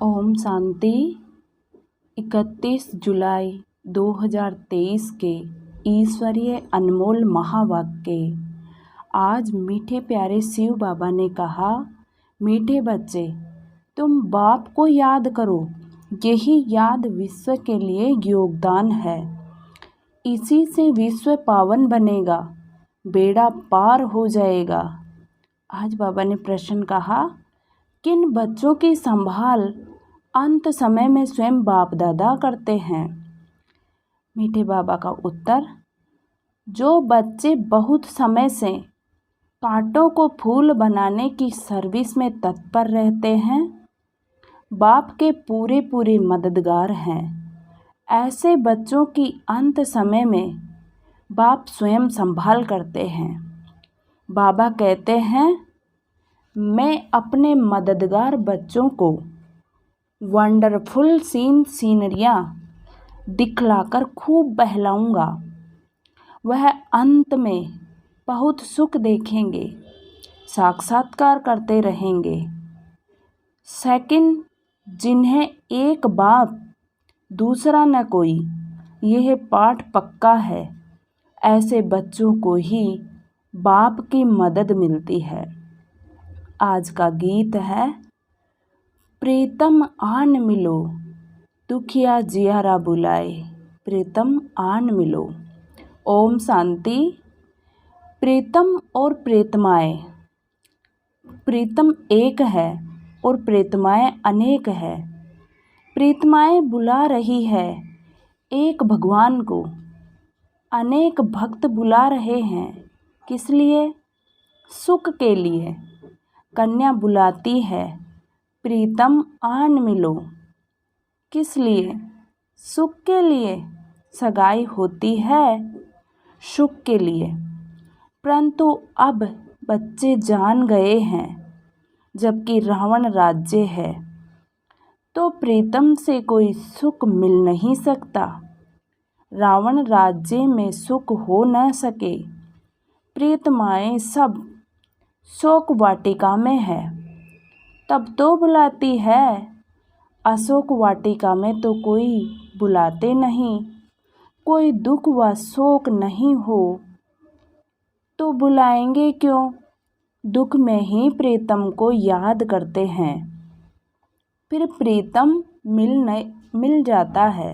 ओम शांति। 31 जुलाई 2023 के ईश्वरीय अनमोल महावाक्य। आज मीठे प्यारे शिव बाबा ने कहा, मीठे बच्चे, तुम बाप को याद करो। यही याद विश्व के लिए योगदान है। इसी से विश्व पावन बनेगा, बेड़ा पार हो जाएगा। आज बाबा ने प्रश्न कहा, किन बच्चों की संभाल अंत समय में स्वयं बाप दादा करते हैं? मीठे बाबा का उत्तर, जो बच्चे बहुत समय से कांटों को फूल बनाने की सर्विस में तत्पर रहते हैं, बाप के पूरे मददगार हैं। ऐसे बच्चों की अंत समय में बाप स्वयं संभाल करते हैं। बाबा कहते हैं, मैं अपने मददगार बच्चों को वंडरफुल सीनरियाँ दिखलाकर खूब बहलाऊंगा। वह अंत में बहुत सुख देखेंगे, साक्षात्कार करते रहेंगे। सेकंड, जिन्हें एक बाप दूसरा न कोई, यह पाठ पक्का है। ऐसे बच्चों को ही बाप की मदद मिलती है। आज का गीत है, प्रीतम आन मिलो, दुखिया जियारा बुलाए, प्रीतम आन मिलो। ओम शांति। प्रीतम और प्रीतमाएँ, प्रीतम एक है और प्रीतमाएँ अनेक है। प्रीतमाएँ बुला रही है एक भगवान को, अनेक भक्त बुला रहे हैं। किस लिए? सुख के लिए। कन्या बुलाती है, प्रीतम आन मिलो। किस लिए? सुख के लिए। सगाई होती है सुख के लिए। परंतु अब बच्चे जान गए हैं, जबकि रावण राज्य है, तो प्रीतम से कोई सुख मिल नहीं सकता। रावण राज्य में सुख हो न सके। प्रीतमाएँ सब शोक वाटिका में है, तब तो बुलाती है। अशोक वाटिका में तो कोई बुलाते नहीं। कोई दुख व शोक नहीं हो तो बुलाएंगे क्यों? दुख में ही प्रीतम को याद करते हैं। फिर प्रीतम मिल जाता है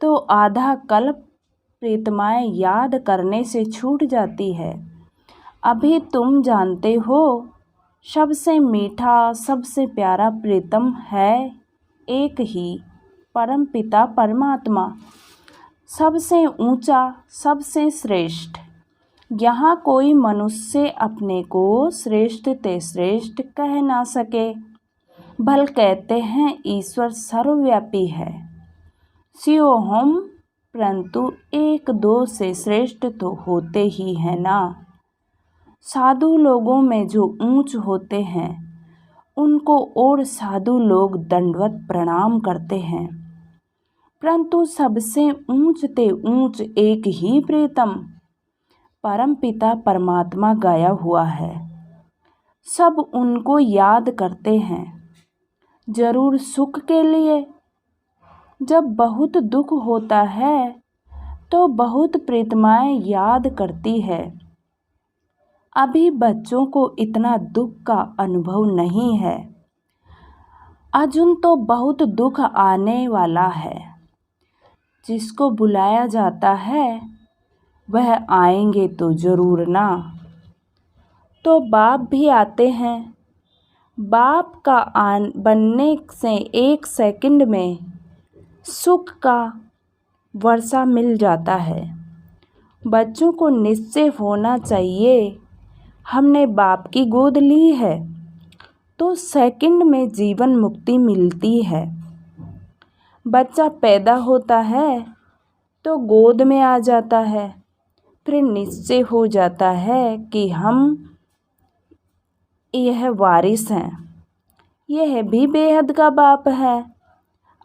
तो आधा कल्प प्रीतमाएँ याद करने से छूट जाती है। अभी तुम जानते हो, सबसे मीठा सबसे प्यारा प्रीतम है एक ही, परम पिता परमात्मा। सबसे ऊंचा सबसे श्रेष्ठ। यहाँ कोई मनुष्य अपने को श्रेष्ठ ते श्रेष्ठ कह ना सके। भल कहते हैं ईश्वर सर्वव्यापी है, स्योहम, परंतु एक दो से श्रेष्ठ तो होते ही हैं ना। साधु लोगों में जो ऊंच होते हैं, उनको और साधु लोग दंडवत प्रणाम करते हैं। परंतु सबसे ऊंच ते ऊंच एक ही प्रीतम परम पिता परमात्मा गाया हुआ है। सब उनको याद करते हैं, जरूर सुख के लिए। जब बहुत दुख होता है तो बहुत प्रीतमाएँ याद करती है। अभी बच्चों को इतना दुख का अनुभव नहीं है। अर्जुन तो बहुत दुख आने वाला है। जिसको बुलाया जाता है वह आएंगे तो ज़रूर ना। तो बाप भी आते हैं। बाप का बनने से एक सेकंड में सुख का वर्षा मिल जाता है। बच्चों को निश्चय होना चाहिए, हमने बाप की गोद ली है तो सेकंड में जीवन मुक्ति मिलती है। बच्चा पैदा होता है तो गोद में आ जाता है, फिर निश्चय हो जाता है कि हम यह वारिस हैं, यह भी बेहद का बाप है।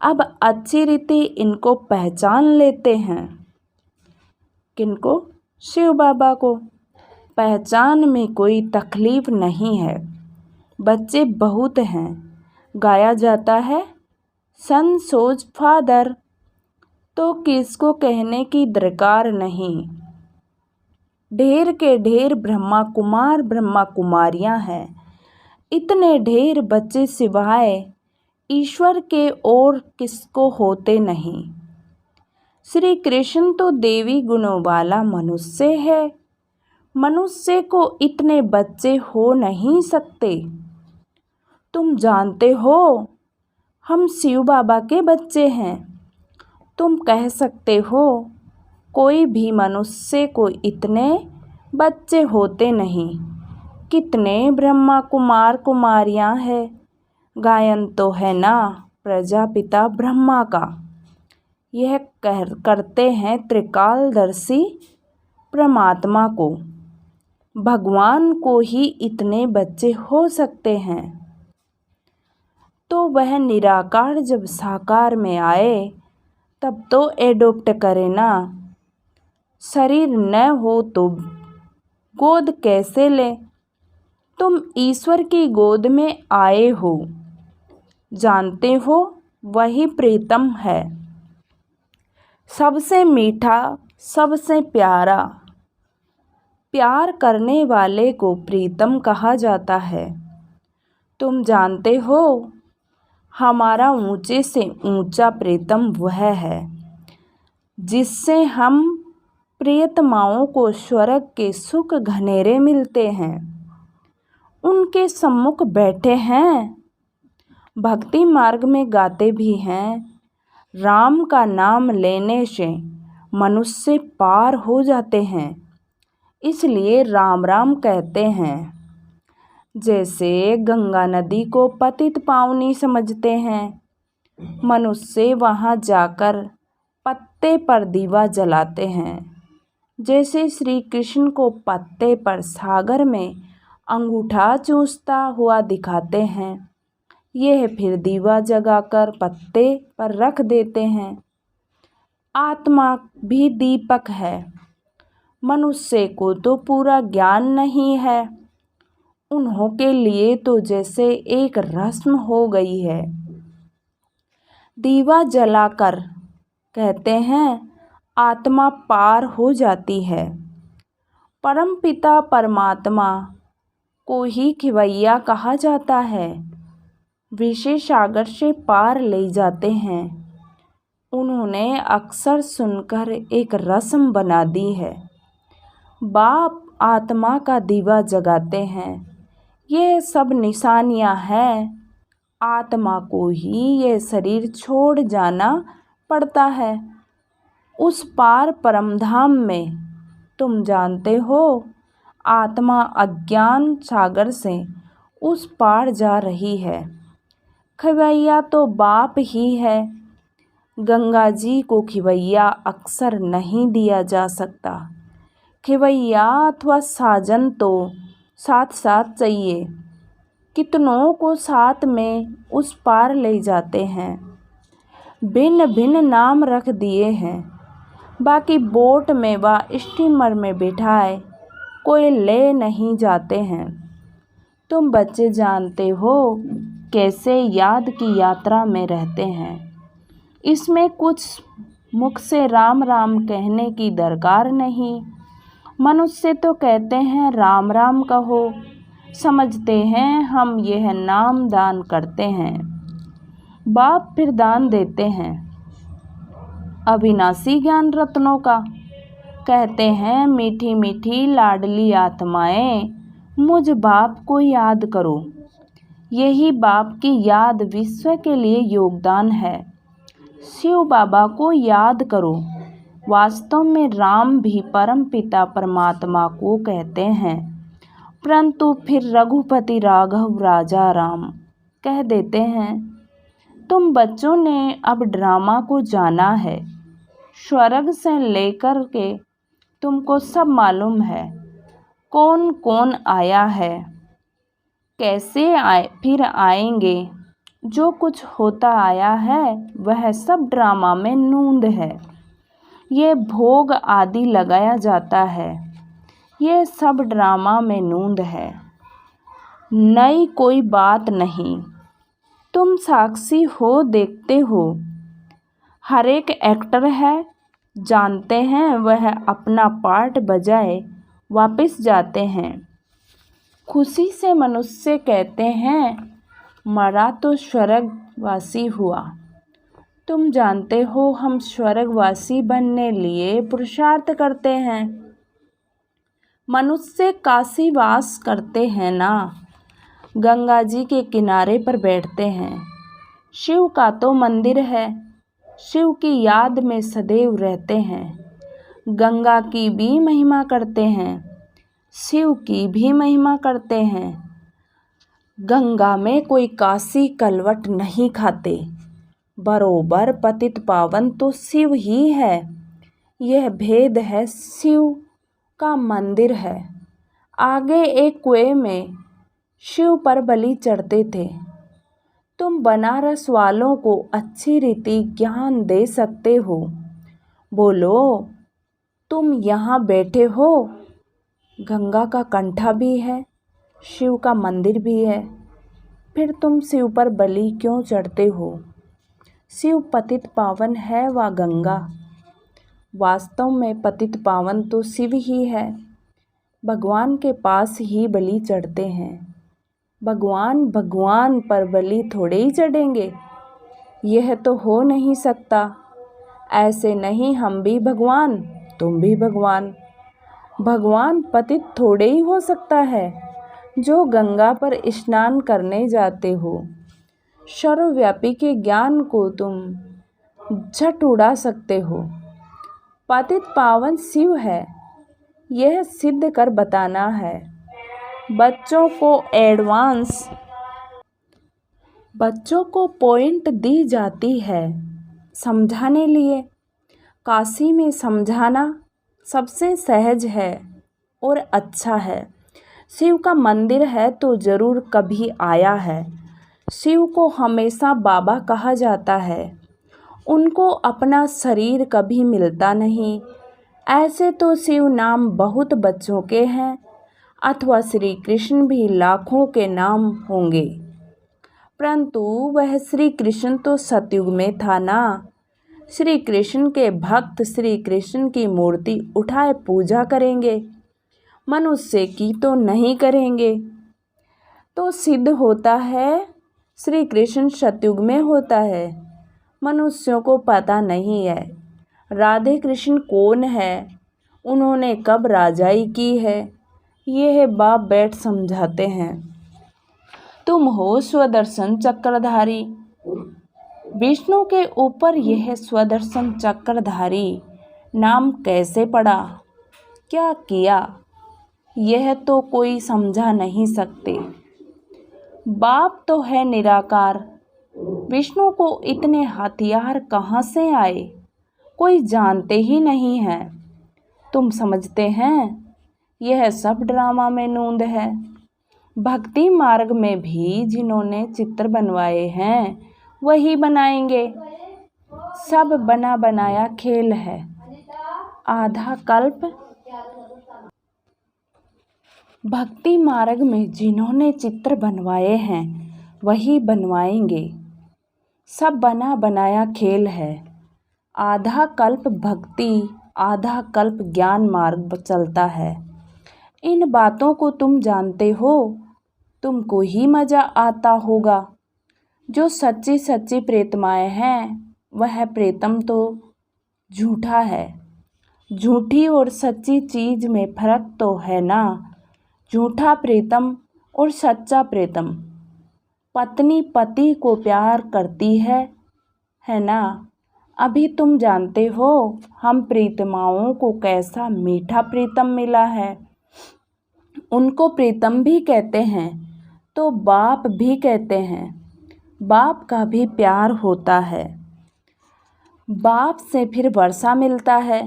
अब अच्छी रीति इनको पहचान लेते हैं। किनको? शिव बाबा को। पहचान में कोई तकलीफ नहीं है। बच्चे बहुत हैं, गाया जाता है सन सोच फादर, तो किसको कहने की दरकार नहीं। ढेर के ढेर ब्रह्मा कुमार ब्रह्मा कुमारियां हैं, इतने ढेर बच्चे सिवाय ईश्वर के और किसको होते नहीं। श्री कृष्ण तो देवी गुणों वाला मनुष्य है, मनुष्य को इतने बच्चे हो नहीं सकते। तुम जानते हो हम शिव बाबा के बच्चे हैं। तुम कह सकते हो कोई भी मनुष्य को इतने बच्चे होते नहीं। कितने ब्रह्मा कुमार कुमारियां हैं। गायन तो है ना प्रजापिता ब्रह्मा का। यह करते हैं त्रिकालदर्शी परमात्मा को। भगवान को ही इतने बच्चे हो सकते हैं, तो वह निराकार जब साकार में आए तब तो एडॉप्ट करे ना। शरीर न हो तो गोद कैसे ले। तुम ईश्वर की गोद में आए हो, जानते हो वही प्रीतम है, सबसे मीठा सबसे प्यारा। प्यार करने वाले को प्रीतम कहा जाता है। तुम जानते हो हमारा ऊंचे से ऊंचा प्रीतम वह है जिससे हम प्रियतमाओं को स्वर्ग के सुख घनेरे मिलते हैं। उनके सम्मुख बैठे हैं, भक्ति मार्ग में गाते भी हैं। राम का नाम लेने से मनुष्य पार हो जाते हैं, इसलिए राम राम कहते हैं। जैसे गंगा नदी को पतित पावनी समझते हैं, मनुष्य वहाँ जाकर पत्ते पर दीवा जलाते हैं। जैसे श्री कृष्ण को पत्ते पर सागर में अंगूठा चूसता हुआ दिखाते हैं, यह फिर दीवा जगाकर पत्ते पर रख देते हैं। आत्मा भी दीपक है। मनुष्य को तो पूरा ज्ञान नहीं है, उन्हों के लिए तो जैसे एक रस्म हो गई है। दीवा जलाकर कहते हैं आत्मा पार हो जाती है। परमपिता परमात्मा को ही खिवैया कहा जाता है। विशेष सागर से पार ले जाते हैं। उन्होंने अक्सर सुनकर एक रस्म बना दी है। बाप आत्मा का दीवा जगाते हैं। ये सब निशानियां हैं। आत्मा को ही यह शरीर छोड़ जाना पड़ता है। उस पार परमधाम में तुम जानते हो आत्मा अज्ञान सागर से उस पार जा रही है। खिवैया तो बाप ही है। गंगा जी को खिवैया अक्सर नहीं दिया जा सकता। खिवैया अथवा साजन तो साथ साथ चाहिए। कितनों को साथ में उस पार ले जाते हैं। भिन्न भिन्न नाम रख दिए हैं। बाकी बोट में व स्टीमर में बिठाए कोई ले नहीं जाते हैं। तुम बच्चे जानते हो कैसे याद की यात्रा में रहते हैं। इसमें कुछ मुख से राम राम कहने की दरकार नहीं। मनुष्य तो कहते हैं राम राम कहो, समझते हैं हम यह नाम दान करते हैं। बाप फिर दान देते हैं अविनाशी ज्ञान रत्नों का। कहते हैं मीठी मीठी लाडली आत्माएं मुझ बाप को याद करो। यही बाप की याद विश्व के लिए योगदान है। शिव बाबा को याद करो। वास्तव में राम भी परम पिता परमात्मा को कहते हैं, परंतु फिर रघुपति राघव राजा राम कह देते हैं। तुम बच्चों ने अब ड्रामा को जाना है। स्वर्ग से लेकर के तुमको सब मालूम है। कौन कौन आया है, कैसे आए फिर आएंगे। जो कुछ होता आया है वह सब ड्रामा में नूंद है। ये भोग आदि लगाया जाता है, ये सब ड्रामा में नूंद है। नई कोई बात नहीं। तुम साक्षी हो, देखते हो। हर एक एक्टर है, जानते हैं वह अपना पार्ट बजाए वापस जाते हैं। खुशी से मनुष्य कहते हैं मरा तो स्वर्गवासी हुआ। तुम जानते हो हम स्वर्गवासी बनने लिए पुरुषार्थ करते हैं। मनुष्य काशीवास करते हैं ना, गंगा जी के किनारे पर बैठते हैं। शिव का तो मंदिर है, शिव की याद में सदैव रहते हैं। गंगा की भी महिमा करते हैं, शिव की भी महिमा करते हैं। गंगा में कोई काशी कलवट नहीं खाते, बरोबर पतित पावन तो शिव ही है। यह भेद है, शिव का मंदिर है। आगे एक कुएं में शिव पर बलि चढ़ते थे। तुम बनारस वालों को अच्छी रीति ज्ञान दे सकते हो। बोलो, तुम यहाँ बैठे हो, गंगा का कंठा भी है, शिव का मंदिर भी है, फिर तुम शिव पर बलि क्यों चढ़ते हो? शिव पतित पावन है व गंगा वास्तव में पतित पावन तो शिव ही है। भगवान के पास ही बलि चढ़ते हैं। भगवान पर बलि थोड़े ही चढ़ेंगे, यह तो हो नहीं सकता। ऐसे नहीं, हम भी भगवान तुम भी भगवान। भगवान पतित थोड़े ही हो सकता है जो गंगा पर स्नान करने जाते हो। सर्वव्यापी के ज्ञान को तुम झट उड़ा सकते हो। पतित पावन शिव है, यह सिद्ध कर बताना है। बच्चों को पॉइंट दी जाती है समझाने लिए। काशी में समझाना सबसे सहज है और अच्छा है। शिव का मंदिर है तो ज़रूर कभी आया है। शिव को हमेशा बाबा कहा जाता है। उनको अपना शरीर कभी मिलता नहीं। ऐसे तो शिव नाम बहुत बच्चों के हैं, अथवा श्री कृष्ण भी लाखों के नाम होंगे, परंतु वह श्री कृष्ण तो सतयुग में था ना। श्री कृष्ण के भक्त श्री कृष्ण की मूर्ति उठाए पूजा करेंगे, मनुष्य की तो नहीं करेंगे। तो सिद्ध होता है श्री कृष्ण सतयुग में होता है, मनुष्यों को पता नहीं है राधे कृष्ण कौन है, उन्होंने कब राजाई की है। यह बाप बैठ समझाते हैं। तुम हो स्वदर्शन चक्रधारी। विष्णु के ऊपर यह स्वदर्शन चक्रधारी नाम कैसे पड़ा, क्या किया, यह तो कोई समझा नहीं सकते। बाप तो है निराकार, विष्णु को इतने हथियार कहाँ से आए, कोई जानते ही नहीं है। तुम समझते हैं यह सब ड्रामा में नूंद है। भक्ति मार्ग में भी जिन्होंने चित्र बनवाए हैं वही बनाएंगे। सब बना बनाया खेल है। आधा कल्प भक्ति मार्ग में जिन्होंने चित्र बनवाए हैं वही बनवाएंगे। सब बना बनाया खेल है। आधा कल्प भक्ति, आधा कल्प ज्ञान मार्ग चलता है। इन बातों को तुम जानते हो, तुमको ही मज़ा आता होगा। जो सच्ची सच्ची प्रेतमाएँ हैं वह प्रेतम तो झूठा है। झूठी और सच्ची चीज़ में फर्क तो है ना। झूठा प्रेतम और सच्चा प्रेतम। पत्नी पति को प्यार करती है ना। अभी तुम जानते हो हम प्रीतमाओं को कैसा मीठा प्रीतम मिला है। उनको प्रीतम भी कहते हैं तो बाप भी कहते हैं। बाप का भी प्यार होता है। बाप से फिर वर्षा मिलता है।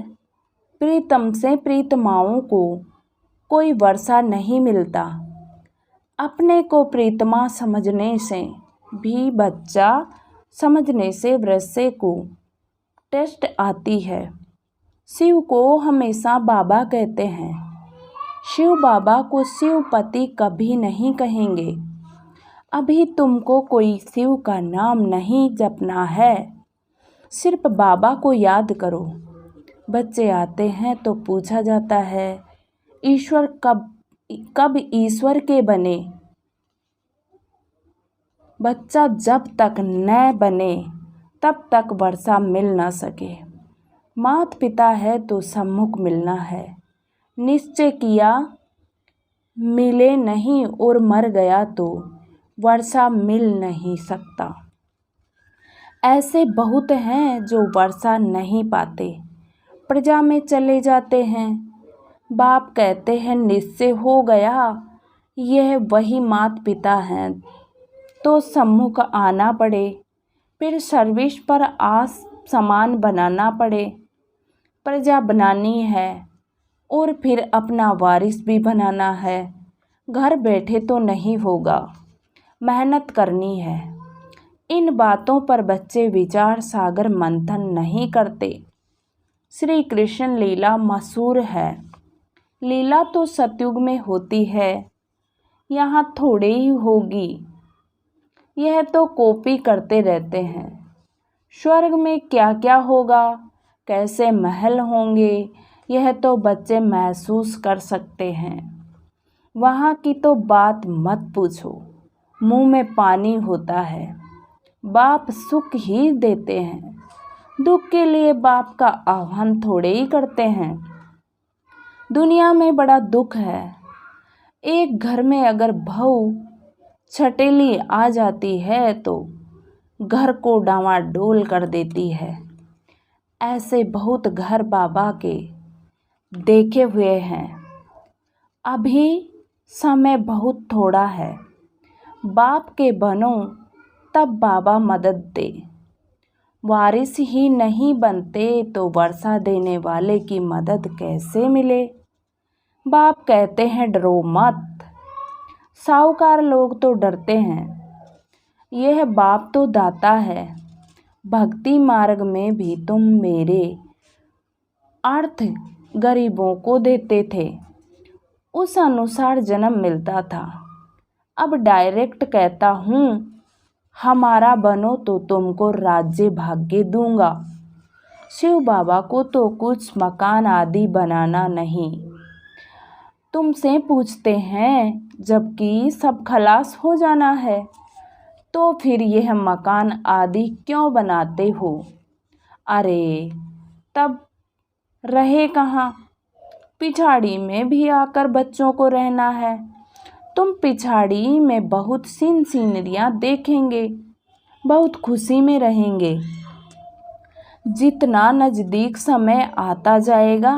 प्रीतम से प्रीतमाओं को कोई वर्षा नहीं मिलता। अपने को प्रीतमा समझने से भी बच्चा समझने से वृश्य को टेस्ट आती है। शिव को हमेशा बाबा कहते हैं। शिव बाबा को शिवपति कभी नहीं कहेंगे। अभी तुमको कोई शिव का नाम नहीं जपना है, सिर्फ बाबा को याद करो। बच्चे आते हैं तो पूछा जाता है, ईश्वर कब कब ईश्वर के बने। बच्चा जब तक न बने तब तक वर्षा मिल न सके। माता पिता है तो सम्मुख मिलना है, निश्चय किया मिले नहीं और मर गया तो वर्षा मिल नहीं सकता। ऐसे बहुत हैं जो वर्षा नहीं पाते, प्रजा में चले जाते हैं। बाप कहते हैं निश्चय हो गया, यह वही माता पिता हैं तो सम्मुख आना पड़े। फिर सर्विस पर आस सामान बनाना पड़े। प्रजा बनानी है और फिर अपना वारिस भी बनाना है। घर बैठे तो नहीं होगा, मेहनत करनी है। इन बातों पर बच्चे विचार सागर मंथन नहीं करते। श्री कृष्ण लीला मशहूर है। लीला तो सतयुग में होती है, यहाँ थोड़े ही होगी। यह तो कॉपी करते रहते हैं। स्वर्ग में क्या क्या होगा, कैसे महल होंगे, यह तो बच्चे महसूस कर सकते हैं। वहाँ की तो बात मत पूछो, मुंह में पानी होता है। बाप सुख ही देते हैं, दुख के लिए बाप का आह्वान थोड़े ही करते हैं। दुनिया में बड़ा दुख है। एक घर में अगर बहू छटेली आ जाती है तो घर को डामाडोल कर देती है। ऐसे बहुत घर बाबा के देखे हुए हैं। अभी समय बहुत थोड़ा है, बाप के बनो तब बाबा मदद दे। वारिस ही नहीं बनते तो वर्षा देने वाले की मदद कैसे मिले। बाप कहते हैं डरो मत। साहूकार लोग तो डरते हैं, यह बाप तो दाता है। भक्ति मार्ग में भी तुम मेरे अर्थ गरीबों को देते थे, उस अनुसार जन्म मिलता था। अब डायरेक्ट कहता हूँ, हमारा बनो तो तुमको राज्य भाग्य दूंगा। शिव बाबा को तो कुछ मकान आदि बनाना नहीं, तुमसे पूछते हैं, जबकि सब खलास हो जाना है तो फिर यह मकान आदि क्यों बनाते हो। अरे तब रहे कहाँ, पिछाड़ी में भी आकर बच्चों को रहना है। तुम पिछाड़ी में बहुत सीनरियाँ देखेंगे, बहुत खुशी में रहेंगे। जितना नज़दीक समय आता जाएगा,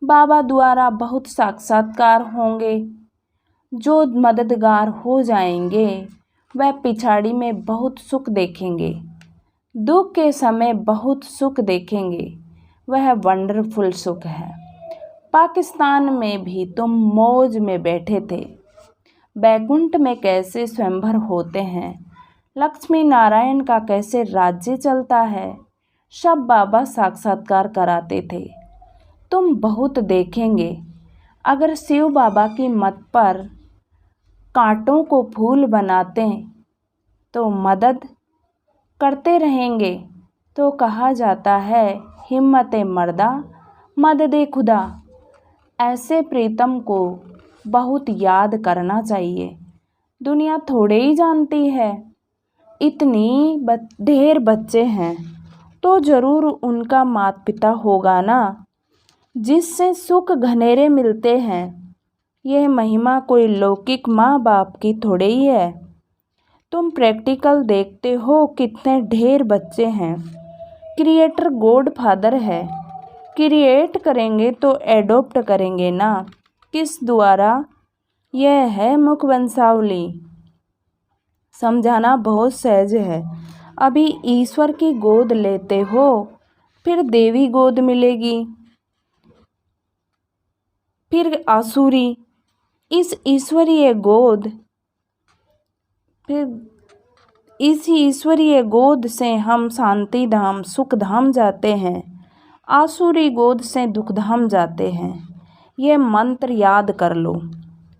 बाबा द्वारा बहुत साक्षात्कार होंगे। जो मददगार हो जाएंगे वह पिछाड़ी में बहुत सुख देखेंगे, दुख के समय बहुत सुख देखेंगे। वह वंडरफुल सुख है। पाकिस्तान में भी तुम मौज में बैठे थे। बैकुंठ में कैसे स्वयंवर होते हैं, लक्ष्मी नारायण का कैसे राज्य चलता है, सब बाबा साक्षात्कार कराते थे। तुम बहुत देखेंगे। अगर शिव बाबा की मत पर कांटों को फूल बनाते तो मदद करते रहेंगे तो कहा जाता है, हिम्मत मर्दा मदद खुदा। ऐसे प्रीतम को बहुत याद करना चाहिए। दुनिया थोड़े ही जानती है। इतनी ढेर बच्चे हैं तो ज़रूर उनका माता पिता होगा ना, जिससे सुख घनेरे मिलते हैं। यह महिमा कोई लौकिक माँ बाप की थोड़े ही है। तुम प्रैक्टिकल देखते हो कितने ढेर बच्चे हैं। क्रिएटर गॉड फादर है। क्रिएट करेंगे तो एडोप्ट करेंगे ना, किस द्वारा। यह है मुख वंशावली। समझाना बहुत सहज है। अभी ईश्वर की गोद लेते हो, फिर देवी गोद मिलेगी, फिर आसुरी। इस ईश्वरीय गोद से हम शांति धाम सुख धाम जाते हैं, आसुरी गोद से दुख धाम जाते हैं। ये मंत्र याद कर लो।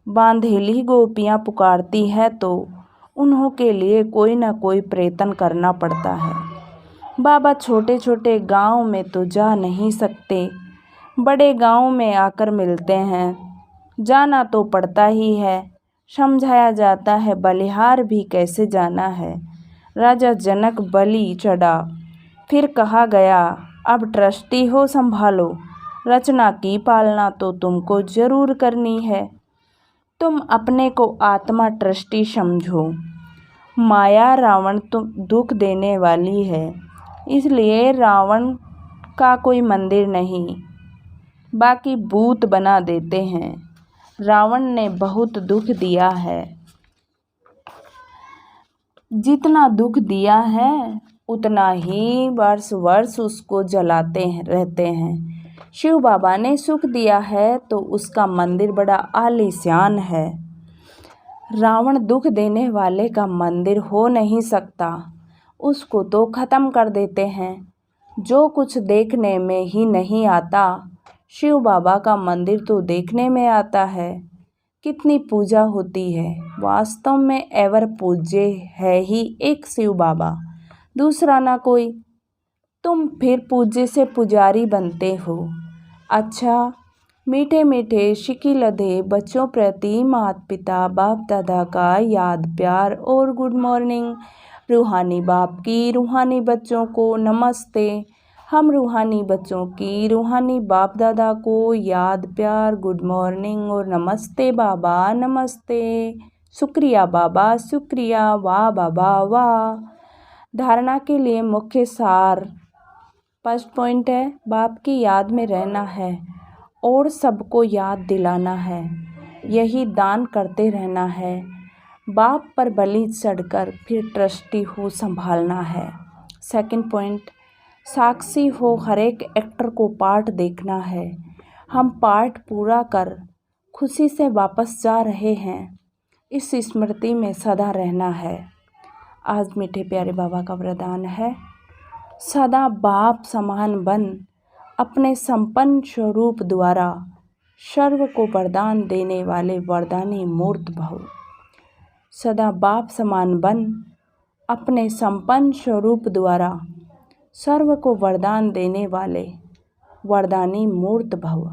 बांधेली गोपियाँ पुकारती है तो उन्हों के लिए कोई ना कोई प्रयत्न करना पड़ता है। बाबा छोटे छोटे गांव में तो जा नहीं सकते, बड़े गांव में आकर मिलते हैं। जाना तो पड़ता ही है। समझाया जाता है बलिहार भी कैसे जाना है। राजा जनक बलि चढ़ा। फिर कहा गया, अब ट्रस्टी हो संभालो, रचना की पालना तो तुमको जरूर करनी है। तुम अपने को आत्मा ट्रस्टी समझो। माया रावण तुम दुख देने वाली है, इसलिए रावण का कोई मंदिर नहीं, बाकी भूत बना देते हैं। रावण ने बहुत दुख दिया है। जितना दुख दिया है उतना ही वर्ष वर्ष उसको जलाते रहते हैं। शिव बाबा ने सुख दिया है तो उसका मंदिर बड़ा आलीशान है। रावण दुख देने वाले का मंदिर हो नहीं सकता, उसको तो ख़त्म कर देते हैं। जो कुछ देखने में ही नहीं आता, शिव बाबा का मंदिर तो देखने में आता है। कितनी पूजा होती है, वास्तव में एवर पूज्य है ही एक शिव बाबा, दूसरा ना कोई। तुम फिर पूज्य से पुजारी बनते हो। अच्छा, मीठे मीठे शिकी लधे बच्चों प्रति माता पिता बाप दादा का याद प्यार और गुड मॉर्निंग। रूहानी बाप की रूहानी बच्चों को नमस्ते। हम रूहानी बच्चों की रूहानी बाप दादा को याद प्यार गुड मॉर्निंग और नमस्ते बाबा नमस्ते। शुक्रिया बाबा शुक्रिया, वाह बाबा वाह। धारणा के लिए मुख्य सार। फर्स्ट पॉइंट है, बाप की याद में रहना है और सबको याद दिलाना है, यही दान करते रहना है। बाप पर बलि चढ़कर फिर ट्रस्टी हो संभालना है। सेकंड पॉइंट, साक्षी हो हर एक एक्टर को पार्ट देखना है। हम पार्ट पूरा कर खुशी से वापस जा रहे हैं, इस स्मृति में सदा रहना है। आज मीठे प्यारे बाबा का वरदान है, सदा बाप समान बन, अपने संपन्न स्वरूप द्वारा सर्व को वरदान देने वाले वरदानी मूर्त भव। सदा बाप समान बन, अपने संपन्न स्वरूप द्वारा सर्व को वरदान देने वाले वरदानी मूर्त भव।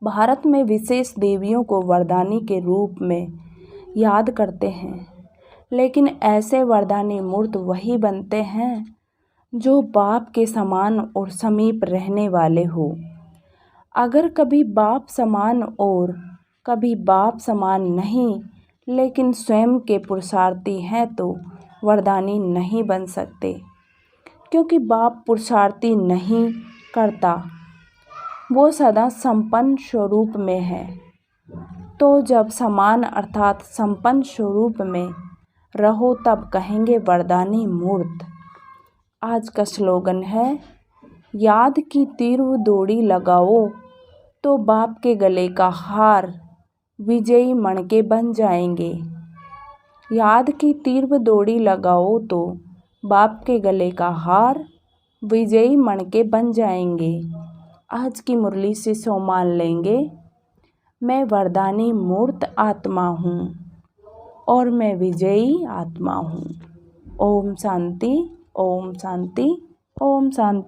भारत में विशेष देवियों को वरदानी के रूप में याद करते हैं, लेकिन ऐसे वरदानी मूर्त वही बनते हैं जो बाप के समान और समीप रहने वाले हो। अगर कभी बाप समान और कभी बाप समान नहीं, लेकिन स्वयं के पुरुषार्थी हैं तो वरदानी नहीं बन सकते, क्योंकि बाप पुरुषार्थी नहीं करता, वो सदा संपन्न स्वरूप में है। तो जब समान अर्थात संपन्न स्वरूप में रहो तब कहेंगे वरदानी मूर्त। आज का स्लोगन है, याद की तीव्र डोरी लगाओ तो बाप के गले का हार विजयी मणके बन जाएंगे। याद की तीव्र डोरी लगाओ तो बाप के गले का हार विजयी मणके बन जाएंगे। आज की मुरली से सो मान लेंगे, मैं वरदानी मूर्त आत्मा हूँ और मैं विजयी आत्मा हूँ। ओम शांति, ओम शांति, ओम शांति।